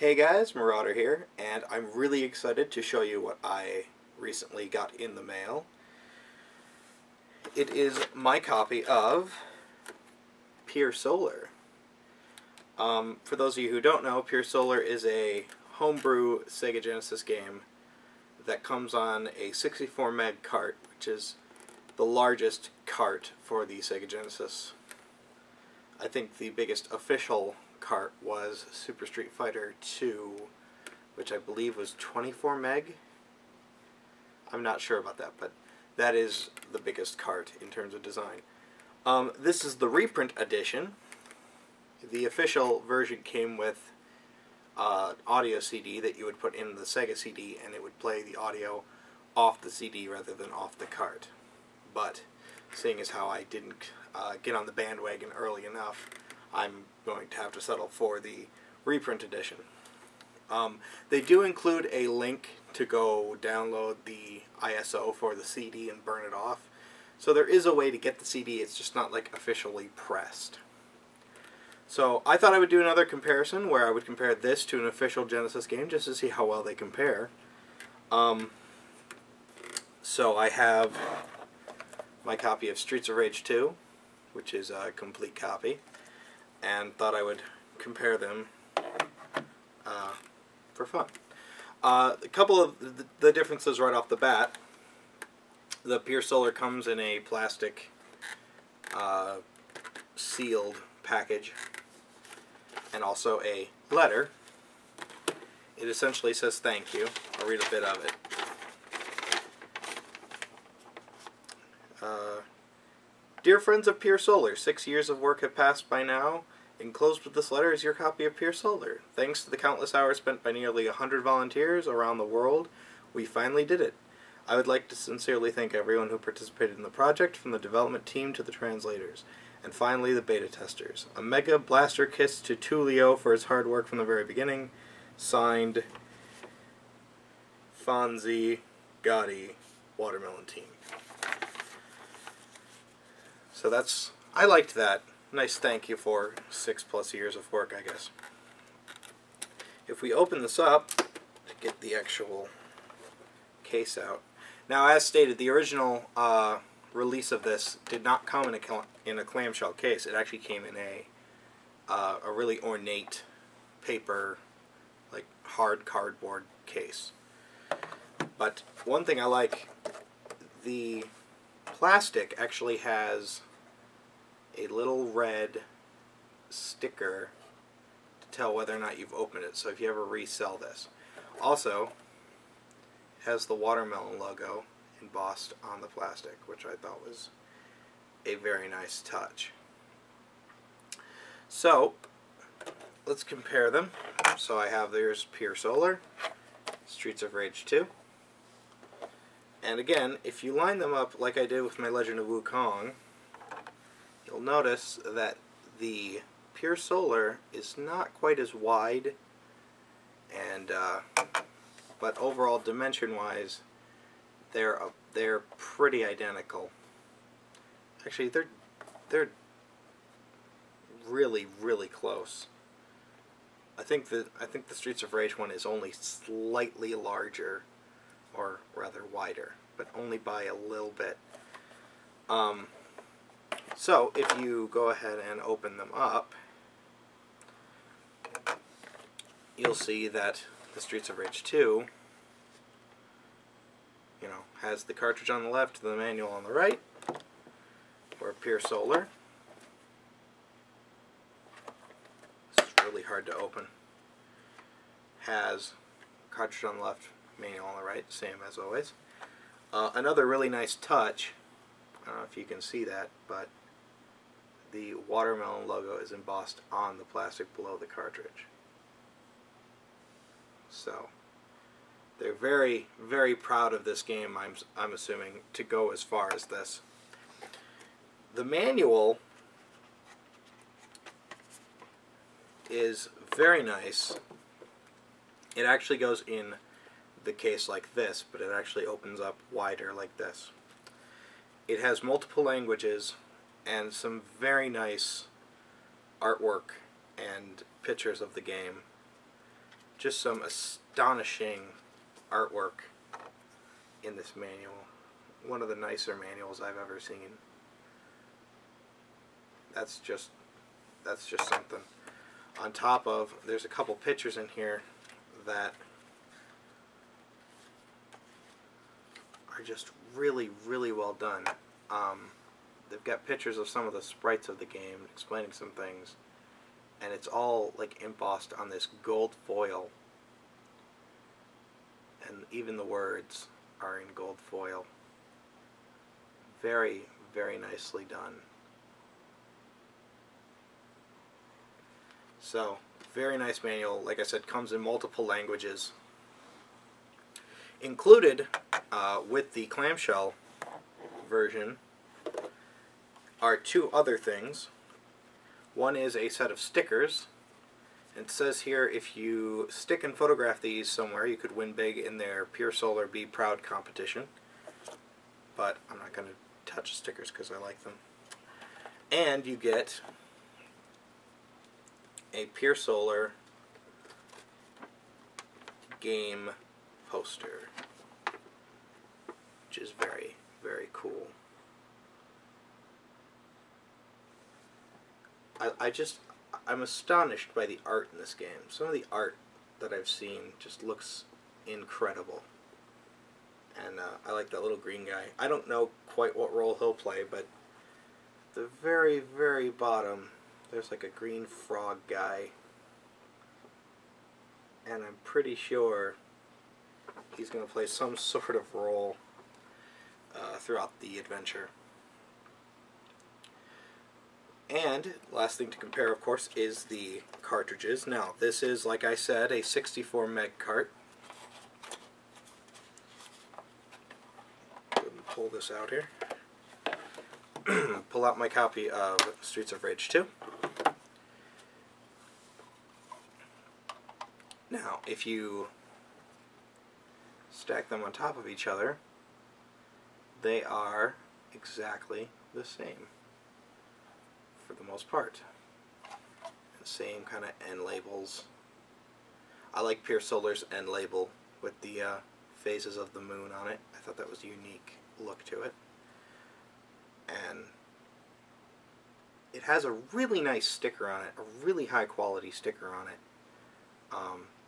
Hey guys, Marauder here, and I'm really excited to show you what I recently got in the mail. It is my copy of Pier Solar. For those of you who don't know, Pier Solar is a homebrew Sega Genesis game that comes on a 64 meg cart, which is the largest cart for the Sega Genesis. I think the biggest official cart was Super Street Fighter 2, which I believe was 24 meg. I'm not sure about that, but that is the biggest cart in terms of design. This is the reprint edition. The official version came with audio CD that you would put in the Sega CD, and it would play the audio off the CD rather than off the cart. But seeing as how I didn't get on the bandwagon early enough, I'm going to have to settle for the reprint edition. They do include a link to go download the ISO for the CD and burn it off. So there is a way to get the CD, it's just not like officially pressed. So I thought I would do another comparison where I would compare this to an official Genesis game just to see how well they compare. So I have my copy of Streets of Rage 2, which is a complete copy, and thought I would compare them for fun. A couple of the differences right off the bat. The Pier Solar comes in a plastic sealed package and also a letter. It essentially says thank you. I'll read a bit of it. Dear friends of Pier Solar, 6 years of work have passed by now. Enclosed with this letter is your copy of Pier Solar. Thanks to the countless hours spent by nearly 100 volunteers around the world, we finally did it. I would like to sincerely thank everyone who participated in the project, from the development team to the translators, and finally the beta testers. A mega blaster kiss to Tullio for his hard work from the very beginning. Signed, Fonzie Gotti, Watermelon Team. So that's, I liked that. Nice thank you for 6+ years of work, I guess. If we open this up to get the actual case out. Now, as stated, the original release of this did not come in a clamshell case. It actually came in a really ornate paper, like hard cardboard case. But one thing I like, the plastic actually has a little red sticker to tell whether or not you've opened it, so if you ever resell this. Also, has the watermelon logo embossed on the plastic, which I thought was a very nice touch. So, let's compare them. So I have there's Pier Solar, Streets of Rage 2. And again, if you line them up like I did with my Legend of Wukong, you'll notice that the Pier Solar is not quite as wide, and but overall dimension-wise, they're pretty identical. Actually, they're really close. I think the Streets of Rage one is only slightly larger, or rather wider, but only by a little bit. So if you go ahead and open them up, you'll see that the Streets of Rage 2, has the cartridge on the left, the manual on the right, or Pier Solar. This is really hard to open. Has cartridge on the left, manual on the right, same as always. Another really nice touch, I don't know if you can see that, but the watermelon logo is embossed on the plastic below the cartridge. So they're very proud of this game, I'm assuming, to go as far as this. The manual is very nice. It actually goes in the case like this, but it actually opens up wider like this. It has multiple languages and some very nice artwork and pictures of the game. just some astonishing artwork in this manual. One of the nicer manuals I've ever seen. That's just something. On top of, there's a couple pictures in here that are just really, really well done. They've got pictures of some of the sprites of the game, explaining some things, and it's all like embossed on this gold foil, and even the words are in gold foil. Very, very nicely done. So, very nice manual. Like I said, comes in multiple languages. Included with the clamshell version are two other things. One is a set of stickers. It says here if you stick and photograph these somewhere, you could win big in their Pier Solar Be Proud competition. But I'm not going to touch the stickers because I like them. And you get a Pier Solar game poster, which is very, very cool. I'm astonished by the art in this game. Some of the art that I've seen just looks incredible. And I like that little green guy. I don't know quite what role he'll play, but the very, very bottom, there's like a green frog guy. And I'm pretty sure he's going to play some sort of role throughout the adventure. And, last thing to compare, of course, is the cartridges. Now, this is, like I said, a 64 meg cart. Pull this out here. Pull out my copy of Streets of Rage 2. Now, if you stack them on top of each other, they are exactly the same, for the most part. And same kind of end labels. I like Pier Solar's end label with the phases of the moon on it. I thought that was a unique look to it. And it has a really nice sticker on it, a really high quality sticker on it.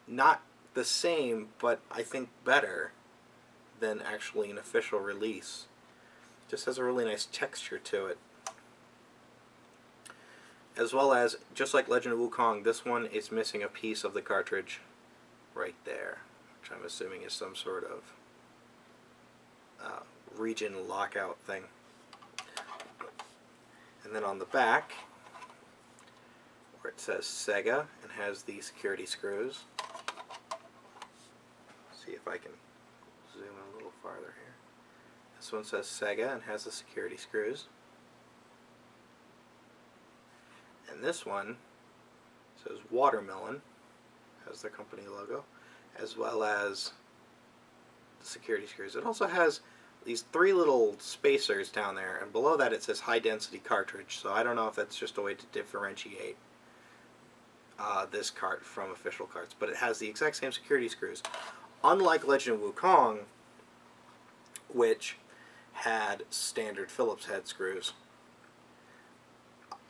Not the same, but I think better than actually an official release. Just has a really nice texture to it. As well as, just like Legend of Wukong, this one is missing a piece of the cartridge right there, which I'm assuming is some sort of region lockout thing. And then on the back, where it says Sega and has the security screws. See if I can zoom in a little farther here. This one says Sega and has the security screws. And this one says Watermelon, has their company logo, as well as the security screws. It also has these three little spacers down there, and below that it says high density cartridge, so I don't know if that's just a way to differentiate this cart from official carts, but it has the exact same security screws. Unlike Legend of Wukong, which had standard Phillips head screws.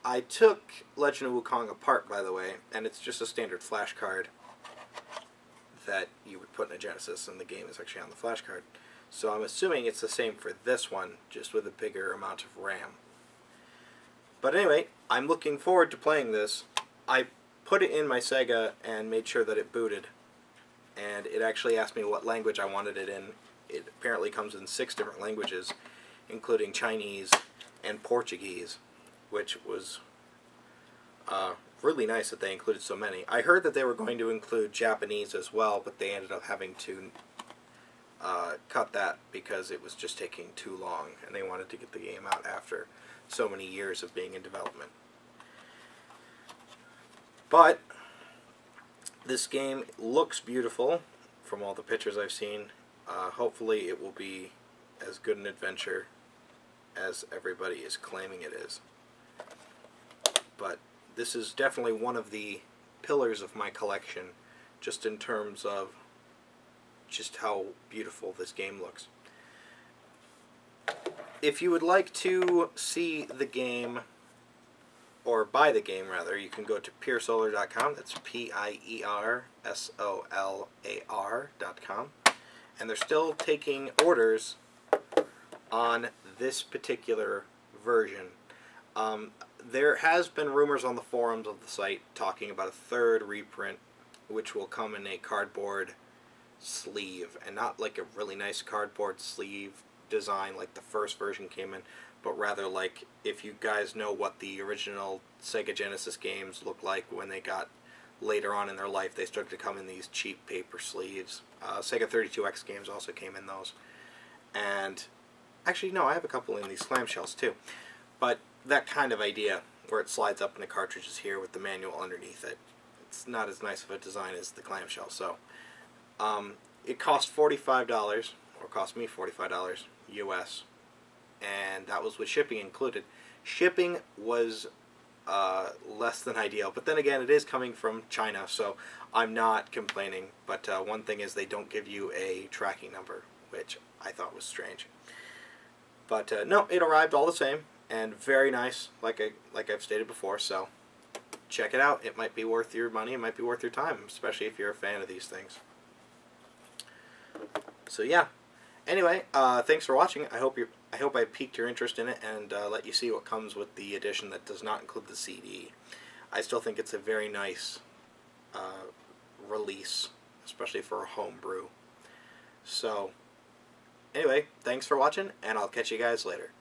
I took Legend of Wukong apart, by the way, and it's just a standard flash card that you would put in a Genesis, and the game is actually on the flash card. So I'm assuming it's the same for this one, just with a bigger amount of RAM. But anyway, I'm looking forward to playing this. I put it in my Sega and made sure that it booted, and it actually asked me what language I wanted it in. It apparently comes in 6 different languages, including Chinese and Portuguese, which was really nice that they included so many. I heard that they were going to include Japanese as well, but they ended up having to cut that because it was just taking too long, and they wanted to get the game out after so many years of being in development. But this game looks beautiful from all the pictures I've seen. Hopefully it will be as good an adventure as everybody is claiming it is. But this is definitely one of the pillars of my collection, just in terms of just how beautiful this game looks. If you would like to see the game, or buy the game rather, you can go to piersolar.com. That's piersolar.com. And they're still taking orders on this particular version. There has been rumors on the forums of the site talking about a third reprint, which will come in a cardboard sleeve, and not like a really nice cardboard sleeve design like the first version came in, but rather like, if you guys know what the original Sega Genesis games looked like when they got later on in their life, they started to come in these cheap paper sleeves. Sega 32X games also came in those. And actually, no, I have a couple in these clamshells too. But that kind of idea, where it slides up in the cartridges here with the manual underneath it, it's not as nice of a design as the clamshell. So it cost $45, or cost me $45 US, and that was with shipping included. Shipping was less than ideal, but then again, it is coming from China, so I'm not complaining. But one thing is, they don't give you a tracking number, which I thought was strange. But no, it arrived all the same, and very nice, like I've stated before. So check it out. It might be worth your money. It might be worth your time, especially if you're a fan of these things. So yeah. Anyway, thanks for watching. I hope I piqued your interest in it and let you see what comes with the edition that does not include the CD. I still think it's a very nice release, especially for a homebrew. So, anyway, thanks for watching, and I'll catch you guys later.